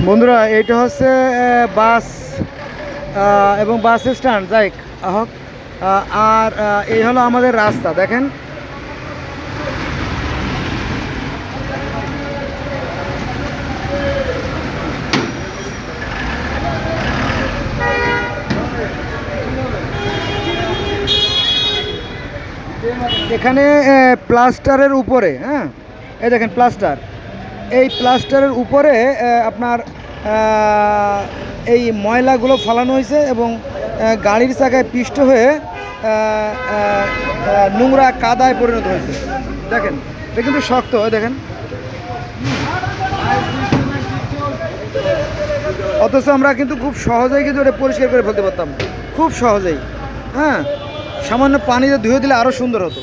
বন্ধুরা এটা হচ্ছে বাস এবং বাস স্ট্যান্ড যাই হোক। আর এই হলো আমাদের রাস্তা দেখেন। এখানে প্লাস্টারের উপরে, হ্যাঁ এই দেখেন প্লাস্টার, এই প্লাস্টারের উপরে আপনার এই ময়লাগুলো ফালানো হয়েছে এবং গাড়ির চাকায় পিষ্ট হয়ে নোংরা কাদায় পরিণত হয়েছে। দেখেন এটা কিন্তু শক্ত, দেখেন। অথচ আমরা কিন্তু খুব সহজেই কিন্তু এটা পরিষ্কার করে ফেলতে পারতাম, খুব সহজেই। হ্যাঁ, সামান্য পানিতে ধুয়ে দিলে আরও সুন্দর হতো।